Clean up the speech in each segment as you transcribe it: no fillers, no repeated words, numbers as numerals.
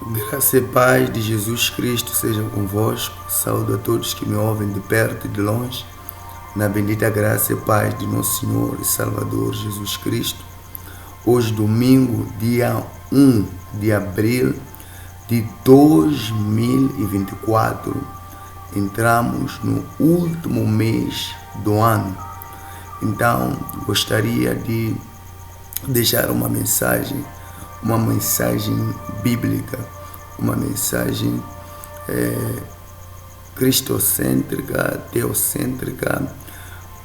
Graça e paz de Jesus Cristo sejam convosco. Saúdo a todos que me ouvem de perto e de longe, na bendita graça e paz de nosso Senhor e Salvador Jesus Cristo. Hoje, domingo, dia 1 de abril de 2024, entramos no último mês do ano. Então, gostaria de deixar uma mensagem bíblica, uma mensagem cristocêntrica, teocêntrica,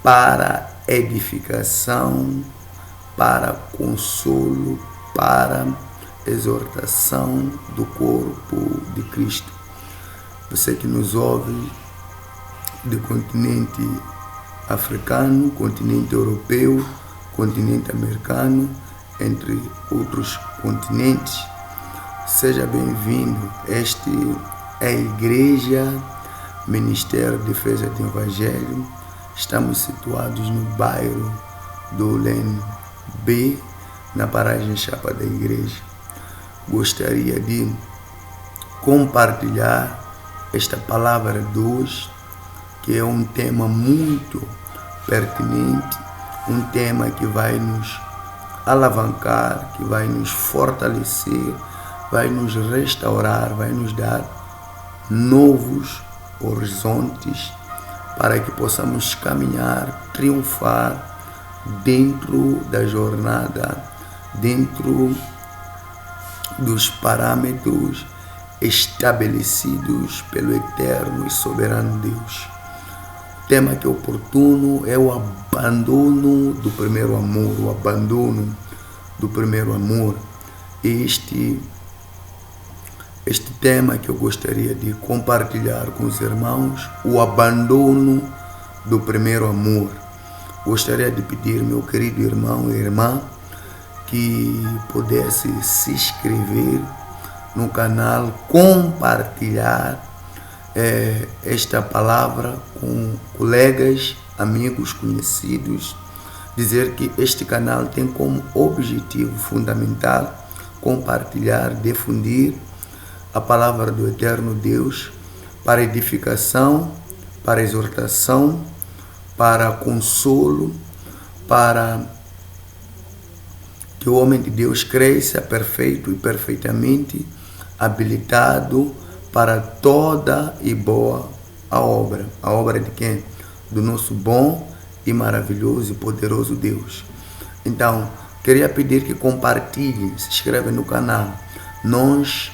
para edificação, para consolo, para exortação do corpo de Cristo. Você que nos ouve do continente africano, continente europeu, continente americano, entre outros continentes, seja bem-vindo. Este é a Igreja Ministério de Defesa do Evangelho. Estamos situados no bairro do Len B, na paragem Chapa da Igreja. Gostaria de compartilhar esta palavra de hoje, que é um tema muito pertinente, um tema que vai nos alavancar, que vai nos fortalecer, vai nos restaurar, vai nos dar novos horizontes para que possamos caminhar, triunfar dentro da jornada, dentro dos parâmetros estabelecidos pelo eterno e soberano Deus. O tema que é oportuno é o abandono do primeiro amor, o abandono do primeiro amor. Este tema que eu gostaria de compartilhar com os irmãos, o abandono do primeiro amor. Gostaria de pedir, meu querido irmão e irmã, que pudesse se inscrever no canal, compartilhar esta palavra com colegas, amigos, conhecidos. Dizer que este canal tem como objetivo fundamental compartilhar, difundir a palavra do eterno Deus para edificação, para exortação, para consolo, para que o homem de Deus cresça perfeito e perfeitamente habilitado para toda e boa a obra. A obra de quem? Do nosso bom e maravilhoso e poderoso Deus. Então, queria pedir que compartilhem, se inscrevem no canal. Nós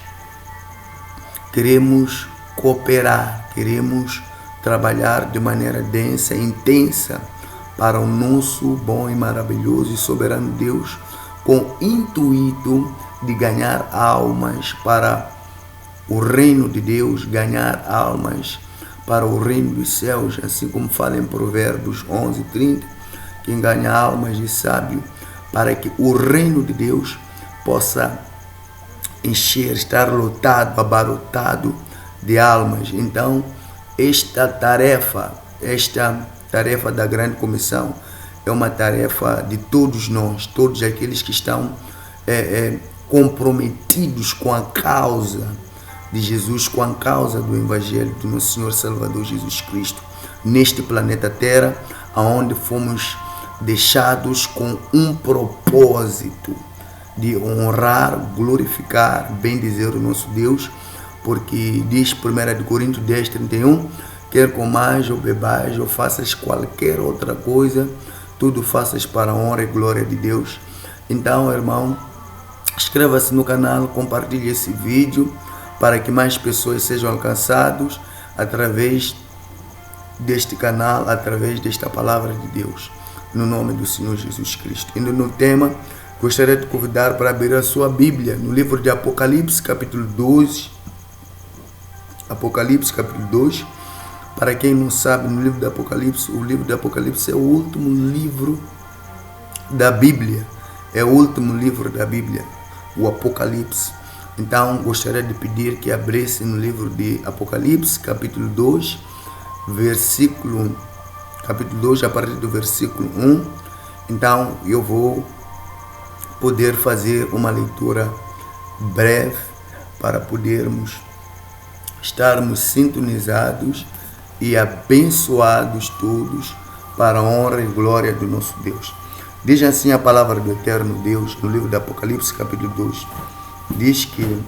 queremos cooperar, queremos trabalhar de maneira densa e intensa para o nosso bom e maravilhoso e soberano Deus, com o intuito de ganhar almas para o reino de Deus, ganhar almas para o reino dos céus, assim como fala em Provérbios 11:30, quem ganha almas de sábio, para que o reino de Deus possa encher, estar lotado, abarrotado de almas. Então, esta tarefa da grande comissão é uma tarefa de todos nós, todos aqueles que estão comprometidos com a causa de Jesus, com a causa do Evangelho do nosso Senhor Salvador Jesus Cristo, neste planeta Terra, onde fomos deixados com um propósito de honrar, glorificar, bendizer o nosso Deus, porque diz 1 Coríntios 10:31, quer comais ou bebais ou faças qualquer outra coisa, tudo faças para a honra e glória de Deus. Então, irmão, inscreva-se no canal, compartilhe esse vídeo para que mais pessoas sejam alcançadas através deste canal, através desta palavra de Deus, no nome do Senhor Jesus Cristo. Indo no tema, gostaria de convidar para abrir a sua Bíblia no livro de Apocalipse, capítulo 12. Apocalipse, capítulo 2. Para quem não sabe, no livro do Apocalipse, o livro do Apocalipse é o último livro da Bíblia. É o último livro da Bíblia, o Apocalipse. Então, gostaria de pedir que abrisse no livro de Apocalipse, capítulo 2, capítulo 2, a partir do versículo 1. Então, eu vou poder fazer uma leitura breve para podermos estarmos sintonizados e abençoados todos para a honra e glória do nosso Deus. Diz assim a palavra do eterno Deus no livro do Apocalipse, capítulo 2. Diz que: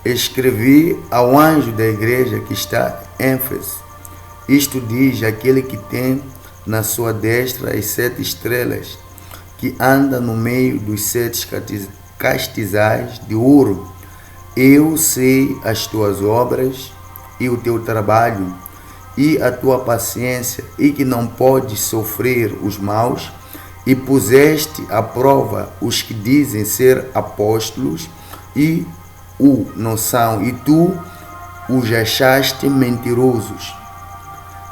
escrevi ao anjo da igreja que está em Éfeso. Isto diz aquele que tem na sua destra as 7 estrelas, que anda no meio dos 7 castizais de ouro. Eu sei as tuas obras e o teu trabalho e a tua paciência, e que não podes sofrer os maus, e puseste à prova os que dizem ser apóstolos e o não são, e tu os achaste mentirosos.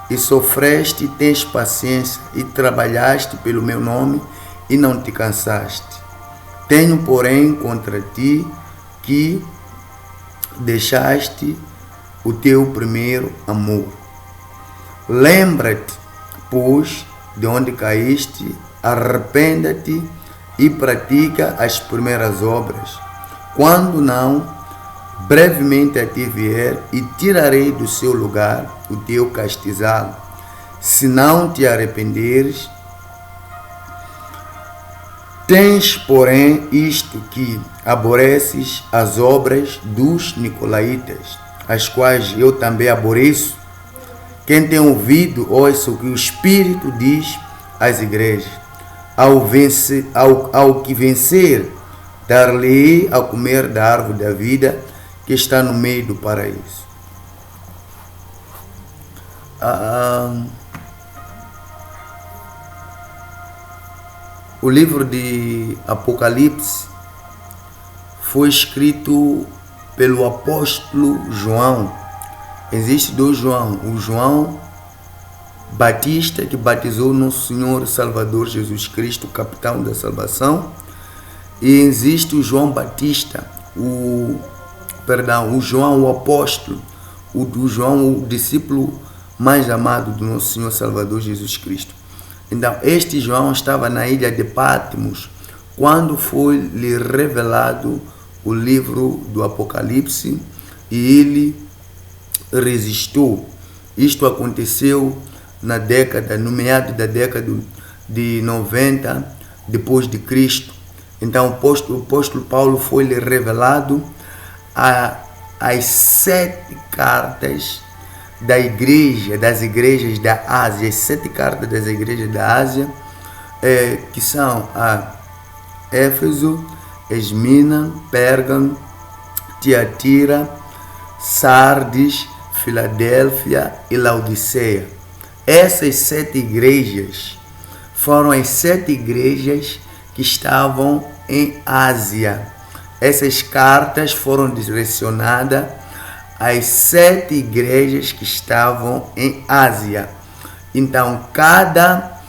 E sofreste, tens paciência, e trabalhaste pelo meu nome, e não te cansaste. Tenho, porém, contra ti que deixaste o teu primeiro amor. Lembra-te, pois, de onde caíste, arrependa-te e pratica as primeiras obras. Quando não, brevemente a ti vier, e tirarei do seu lugar o teu castizado. Se não te arrependeres, tens, porém, isto, que aborreces as obras dos nicolaítas, as quais eu também aborreço. Quem tem ouvido, ouça o que o Espírito diz às igrejas. Ao que vencer, dar-lhe a comer da árvore da vida que está no meio do paraíso. O livro de Apocalipse foi escrito pelo apóstolo João. Existem 2 João. O João Batista, que batizou nosso Senhor Salvador Jesus Cristo, o capitão da salvação. E existe o João Batista, o João o apóstolo, o João o discípulo mais amado do nosso Senhor Salvador Jesus Cristo. Então, este João estava na ilha de Patmos quando foi-lhe revelado o livro do Apocalipse, e ele resistiu. Isto aconteceu no meado da década de 90 depois de Cristo. Então, o apóstolo Paulo foi-lhe revelado as 7 cartas das igrejas da Ásia, as 7 cartas das igrejas da Ásia, que são a Éfeso, Esmina, Pérgamo, Tiatira, Sardes, Filadélfia e Laodiceia. Essas 7 igrejas foram as 7 igrejas que estavam em Ásia. Essas cartas foram direcionadas às 7 igrejas que estavam em Ásia. Então, cada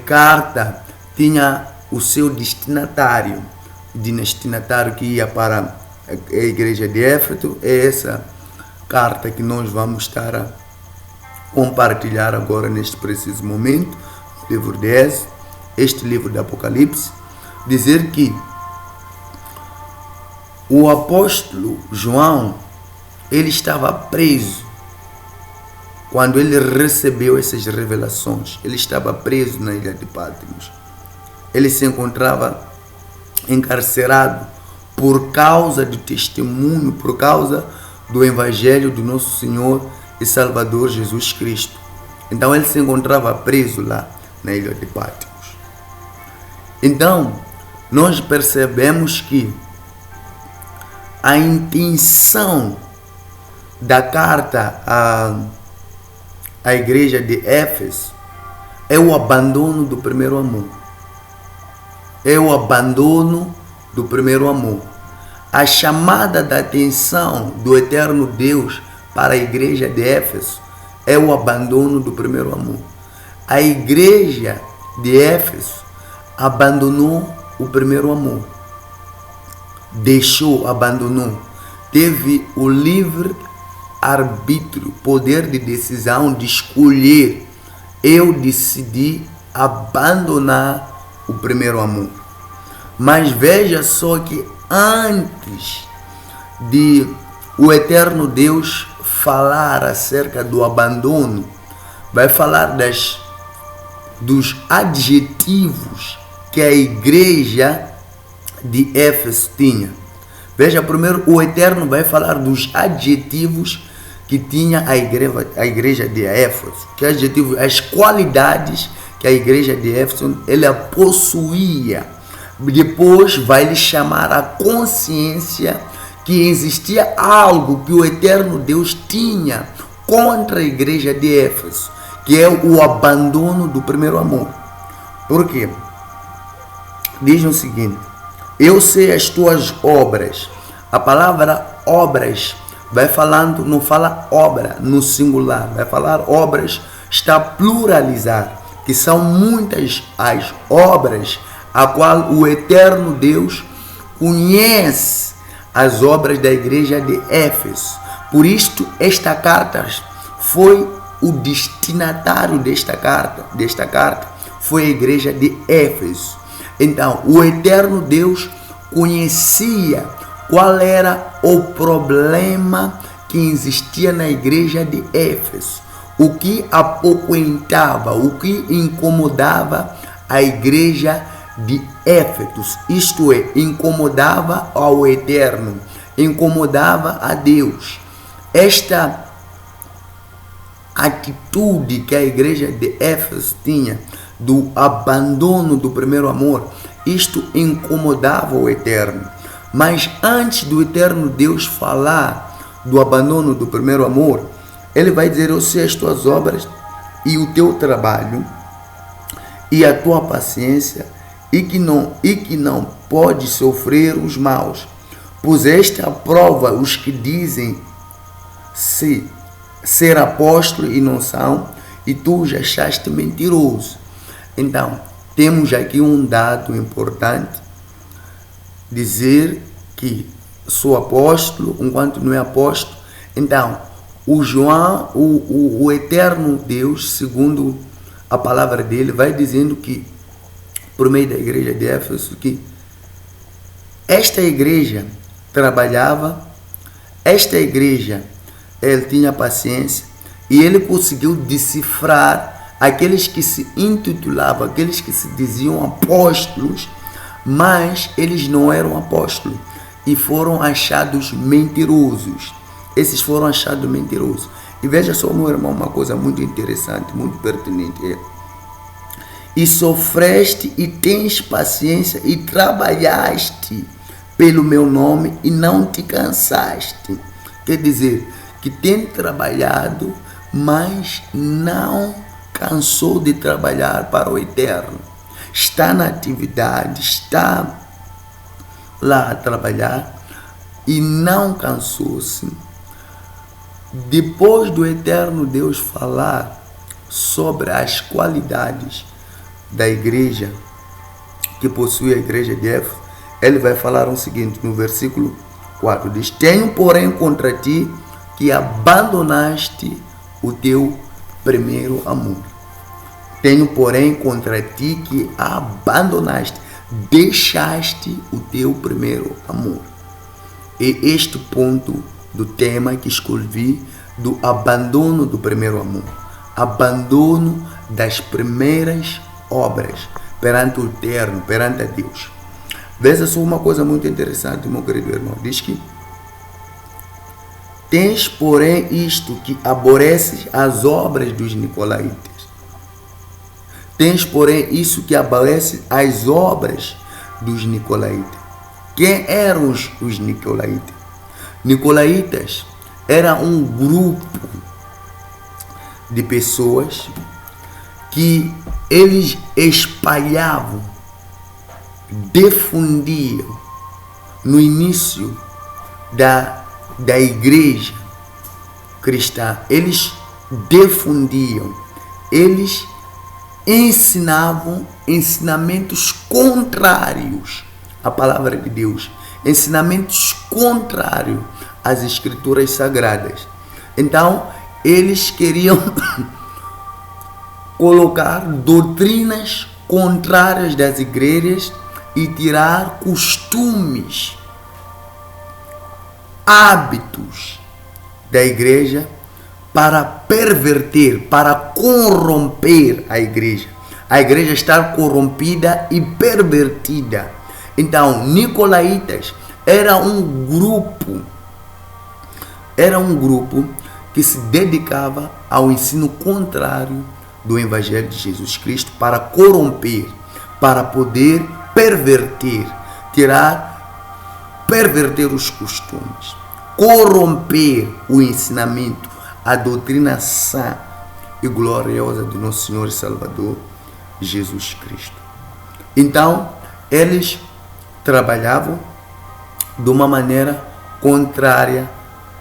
carta tinha o seu destinatário. O destinatário que ia para a igreja de Éfeso é essa carta que nós vamos estar a compartilhar agora neste preciso momento, livro 10, este livro do Apocalipse. Dizer que o apóstolo João, ele estava preso quando ele recebeu essas revelações. Ele estava preso na ilha de Patmos. Ele se encontrava encarcerado por causa do testemunho, por causa do evangelho do nosso Senhor e Salvador Jesus Cristo. Então ele se encontrava preso lá na ilha de Patmos. Então nós percebemos que a intenção da carta à igreja de Éfeso é o abandono do primeiro amor. É o abandono do primeiro amor. A chamada da atenção do eterno Deus para a igreja de Éfeso é o abandono do primeiro amor. A igreja de Éfeso abandonou o primeiro amor. Abandonou. Teve o livre arbítrio, poder de decisão de escolher. Eu decidi abandonar o primeiro amor. Mas veja só que antes de o eterno Deus falar acerca do abandono, vai falar dos adjetivos que a igreja de Éfeso tinha. Veja, primeiro o Eterno vai falar dos adjetivos que tinha a igreja de Éfeso, que adjetivos, as qualidades que a igreja de Éfeso ela possuía. Depois vai lhe chamar a consciência que existia algo que o Eterno Deus tinha contra a igreja de Éfeso, que é o abandono do primeiro amor. Por quê? Diz o seguinte: eu sei as tuas obras. A palavra obras vai falando, não fala obra no singular, vai falar obras, está a pluralizar, que são muitas as obras a qual o eterno Deus conhece as obras da igreja de Éfeso. Por isto, esta carta foi o destinatário desta carta foi a igreja de Éfeso. Então, o eterno Deus conhecia qual era o problema que existia na igreja de Éfeso, o que apoquentava, o que incomodava a igreja de Éfeso, isto é, incomodava ao Eterno, incomodava a Deus. Esta atitude que a igreja de Éfeso tinha do abandono do primeiro amor, isto incomodava o Eterno. Mas antes do Eterno Deus falar do abandono do primeiro amor, ele vai dizer: eu sei as tuas obras e o teu trabalho e a tua paciência, e que não pode sofrer os maus. Puseste à prova os que dizem ser apóstolo e não são, e tu já achaste mentiroso. Então, temos aqui um dado importante: dizer que sou apóstolo enquanto não é apóstolo. Então, o João, o eterno Deus, segundo a palavra dele, vai dizendo que, por meio da igreja de Éfeso, que esta igreja trabalhava, esta igreja, ele tinha paciência, e ele conseguiu decifrar aqueles que se intitulavam, aqueles que se diziam apóstolos, mas eles não eram apóstolos e foram achados mentirosos. Esses foram achados mentirosos. E veja só, meu irmão, uma coisa muito interessante, muito pertinente. E sofreste e tens paciência e trabalhaste pelo meu nome e não te cansaste. Quer dizer, que tem trabalhado, mas não cansou de trabalhar para o Eterno. Está na atividade, está lá a trabalhar e não cansou-se. Depois do Eterno Deus falar sobre as qualidades da igreja que possui a igreja de Éfeso, ele vai falar o seguinte no versículo 4: diz: tenho porém contra ti que abandonaste o teu primeiro amor. Tenho porém contra ti que abandonaste, deixaste o teu primeiro amor. E este ponto do tema que escolhi, do abandono do primeiro amor, abandono das primeiras obras perante o Eterno, perante a Deus. Veja só uma coisa muito interessante, meu querido irmão. Diz que tens, porém, isto, que aborreces as obras dos nicolaítas. Tens, porém, isso que aborrece as obras dos nicolaítas. Quem eram os nicolaítas? Nicolaítas era um grupo de pessoas que eles espalhavam, difundiam no início da igreja cristã. Eles difundiam, eles ensinavam ensinamentos contrários à palavra de Deus, ensinamentos contrários às escrituras sagradas. Então, eles queriam colocar doutrinas contrárias das igrejas e tirar costumes hábitos da igreja para perverter, para corromper a igreja. A igreja está corrompida e pervertida. Então, Nicolaítas era um grupo que se dedicava ao ensino contrário do Evangelho de Jesus Cristo para corromper, para poder perverter os costumes, corromper o ensinamento, a doutrina sã e gloriosa do nosso Senhor e Salvador Jesus Cristo. Então, eles trabalhavam de uma maneira contrária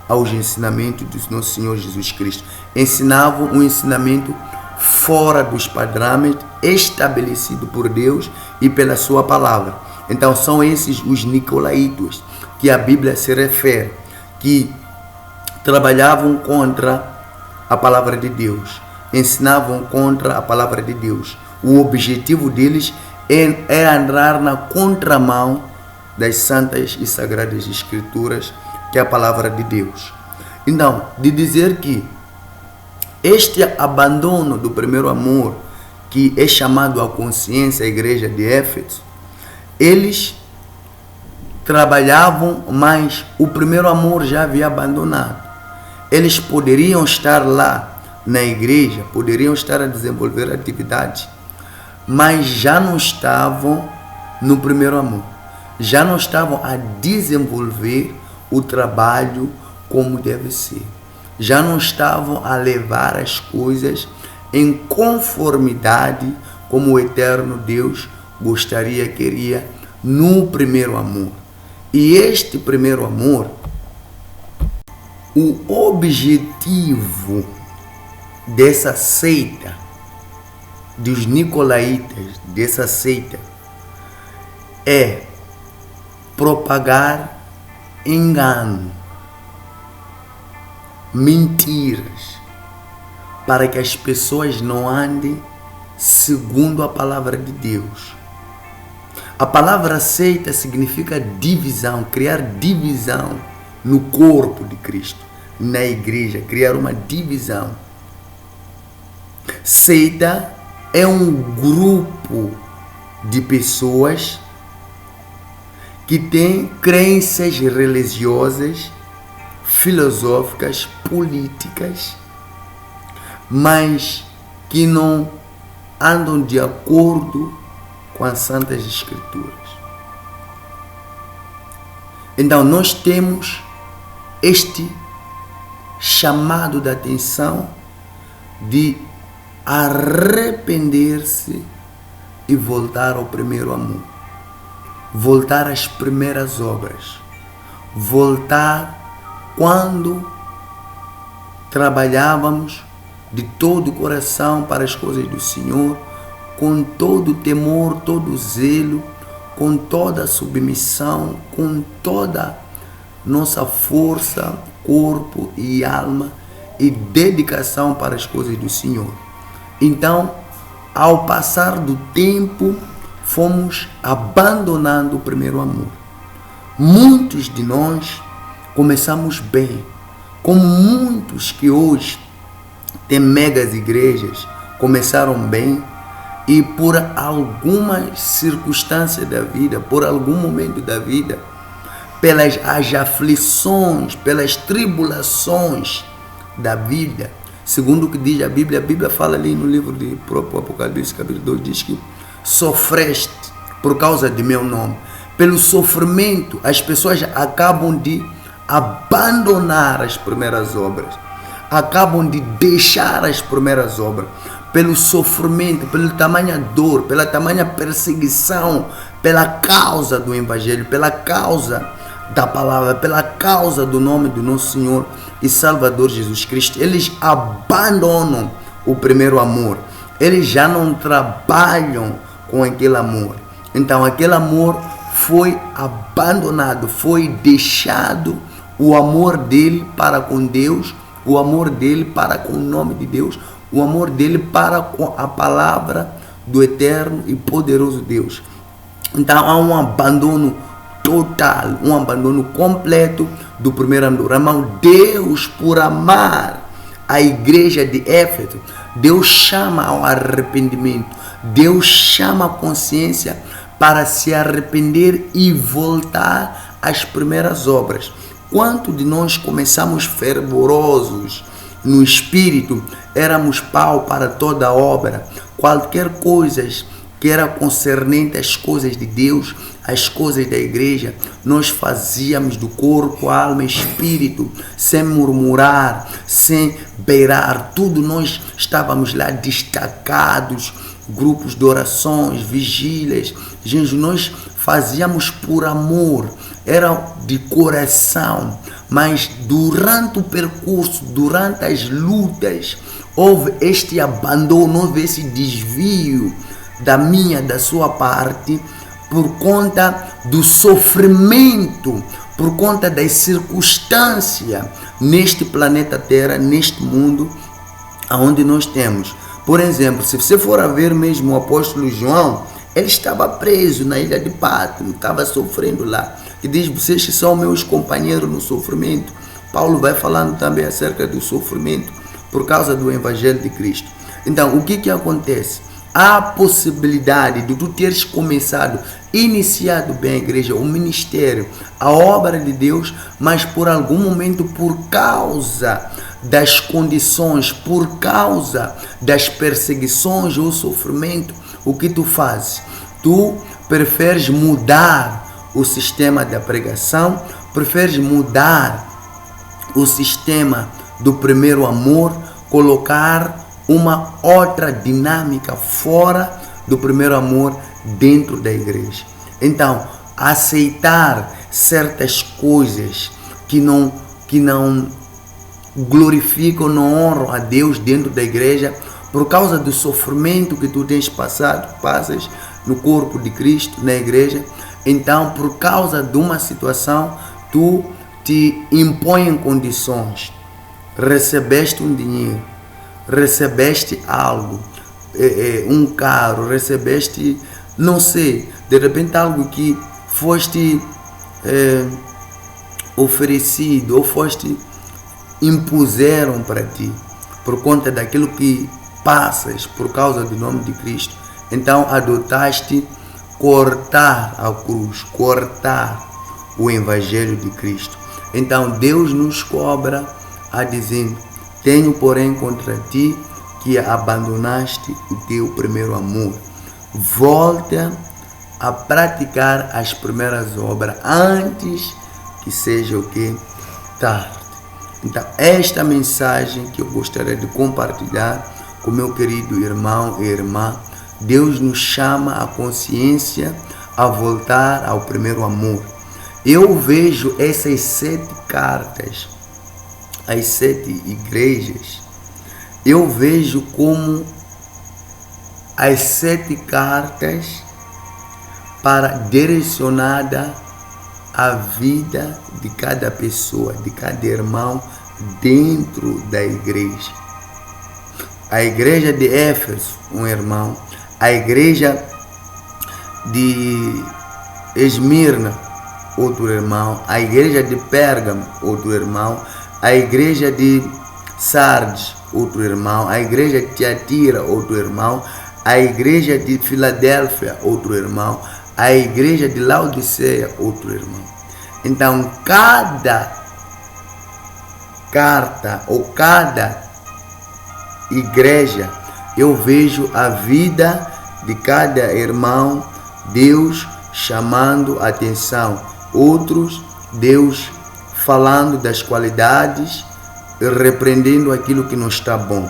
aos ensinamentos do nosso Senhor Jesus Cristo. Ensinavam um ensinamento fora dos padrões estabelecidos por Deus e pela sua palavra. Então são esses os nicolaítas que a Bíblia se refere, que trabalhavam contra a palavra de Deus, ensinavam contra a palavra de Deus. O objetivo deles é andar na contramão das santas e sagradas escrituras, que é a palavra de Deus. Então, de dizer que este abandono do primeiro amor, que é chamado a consciência, a igreja de Éfeso, eles trabalhavam, mas o primeiro amor já havia abandonado. Eles poderiam estar lá na igreja, poderiam estar a desenvolver atividades, mas já não estavam no primeiro amor. Já não estavam a desenvolver o trabalho como deve ser. Já não estavam a levar as coisas em conformidade como o eterno Deus gostaria, queria, no primeiro amor. E este primeiro amor, o objetivo dessa seita, dos nicolaítas, dessa seita, é propagar engano, mentiras, para que as pessoas não andem segundo a palavra de Deus. A palavra seita significa divisão, criar divisão no corpo de Cristo, na igreja, criar uma divisão. Seita é um grupo de pessoas que têm crenças religiosas, filosóficas, políticas, mas que não andam de acordo com as Santas Escrituras. Então nós temos este chamado de atenção de arrepender-se e voltar ao primeiro amor, voltar às primeiras obras, voltar quando trabalhávamos de todo o coração para as coisas do Senhor, com todo o temor, todo o zelo, com toda a submissão, com toda nossa força, corpo e alma e dedicação para as coisas do Senhor. Então, ao passar do tempo, fomos abandonando o primeiro amor. Muitos de nós começamos bem, como muitos que hoje têm megas igrejas, começaram bem e por algumas circunstâncias da vida, por algum momento da vida, pelas as aflições, pelas tribulações da vida, segundo o que diz a Bíblia fala ali no livro de próprio Apocalipse, capítulo 2, diz que sofreste por causa de meu nome. Pelo sofrimento, as pessoas acabam de abandonar as primeiras obras, acabam de deixar as primeiras obras, pelo sofrimento, pela tamanha dor, pela tamanha perseguição, pela causa do Evangelho, pela causa da palavra, pela causa do nome do nosso Senhor e Salvador Jesus Cristo. Eles abandonam o primeiro amor, eles já não trabalham com aquele amor. Então aquele amor foi abandonado, foi deixado, o amor dele para com Deus, o amor dele para com o nome de Deus, o amor dele para com a palavra do eterno e poderoso Deus. Então há um abandono total, um abandono completo do primeiro amor. Irmão, Deus, por amar a igreja de Éfeso, Deus chama ao arrependimento, Deus chama a consciência para se arrepender e voltar às primeiras obras. Quanto de nós começamos fervorosos no espírito, éramos pau para toda obra, qualquer coisa que era concernente às coisas de Deus, às coisas da igreja, nós fazíamos do corpo, alma e espírito, sem murmurar, sem beirar, tudo nós estávamos lá destacados, grupos de orações, vigílias, gente, nós fazíamos por amor, era de coração, mas durante o percurso, durante as lutas, houve este abandono, houve esse desvio da sua parte, por conta do sofrimento, por conta das circunstâncias neste planeta Terra, neste mundo, onde nós temos. Por exemplo, se você for a ver mesmo o apóstolo João, ele estava preso na ilha de Patmos, estava sofrendo lá. E diz, vocês são meus companheiros no sofrimento. Paulo vai falando também acerca do sofrimento por causa do Evangelho de Cristo. Então, o que acontece? Há a possibilidade de tu teres começado, iniciado bem a igreja, o ministério, a obra de Deus, mas por algum momento, por causa das condições, por causa das perseguições ou sofrimento, o que tu fazes? Tu preferes mudar o sistema da pregação, preferes mudar o sistema do primeiro amor, colocar uma outra dinâmica fora do primeiro amor dentro da igreja. Então, aceitar certas coisas que não glorificam, não honram a Deus dentro da igreja, por causa do sofrimento que tu tens passas no corpo de Cristo, na igreja. Então, por causa de uma situação, tu te impõe em condições, recebeste um dinheiro, recebeste algo, um carro, recebeste, não sei, de repente algo que foste oferecido ou foste impuseram para ti, por conta daquilo que passas por causa do nome de Cristo. Então adotaste cortar a cruz, cortar o Evangelho de Cristo. Então Deus nos cobra a dizer: tenho porém contra ti que abandonaste o teu primeiro amor. Volta a praticar as primeiras obras antes que seja o que? Tarde. Então esta mensagem que eu gostaria de compartilhar com meu querido irmão e irmã, Deus nos chama a consciência a voltar ao primeiro amor. Eu vejo essas 7 cartas, as 7 igrejas, eu vejo como as 7 cartas direcionada à vida de cada pessoa, de cada irmão dentro da igreja. A igreja de Éfeso, um irmão, a igreja de Esmirna, outro irmão, a igreja de Pérgamo, outro irmão, a igreja de Sardes, outro irmão, a igreja de Tiatira, outro irmão, a igreja de Filadélfia, outro irmão, a igreja de Laodiceia, outro irmão. Então, cada carta ou cada igreja, eu vejo a vida de cada irmão, Deus chamando a atenção, outros, Deus falando das qualidades, repreendendo aquilo que não está bom,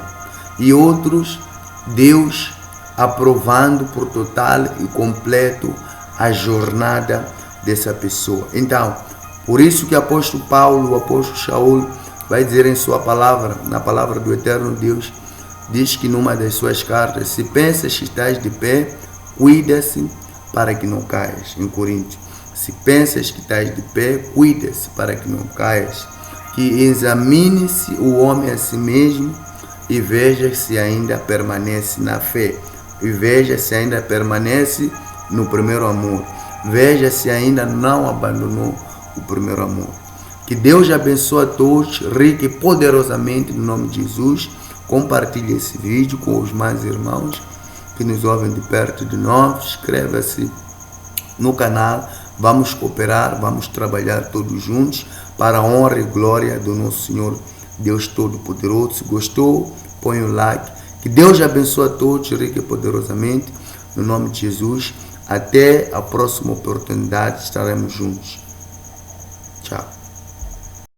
e outros, Deus aprovando por total e completo a jornada dessa pessoa. Então, por isso que o apóstolo Paulo, o apóstolo Shaul, vai dizer em sua palavra, na palavra do eterno Deus, diz que numa das suas cartas: se pensas que estás de pé, cuida-se para que não caias. Em Coríntios, se pensas que estás de pé, cuida-se para que não caias. Que examine-se o homem a si mesmo e veja se ainda permanece na fé, e veja se ainda permanece no primeiro amor. Veja se ainda não abandonou o primeiro amor. Que Deus abençoe a todos, rica e poderosamente, no nome de Jesus. Compartilhe esse vídeo com os mais irmãos que nos ouvem de perto e de nós. Inscreva-se no canal. Vamos cooperar, vamos trabalhar todos juntos para a honra e glória do nosso Senhor Deus Todo-Poderoso. Se gostou, põe um like. Que Deus abençoe a todos, rica e poderosamente, no nome de Jesus. Até a próxima oportunidade, estaremos juntos. Tchau.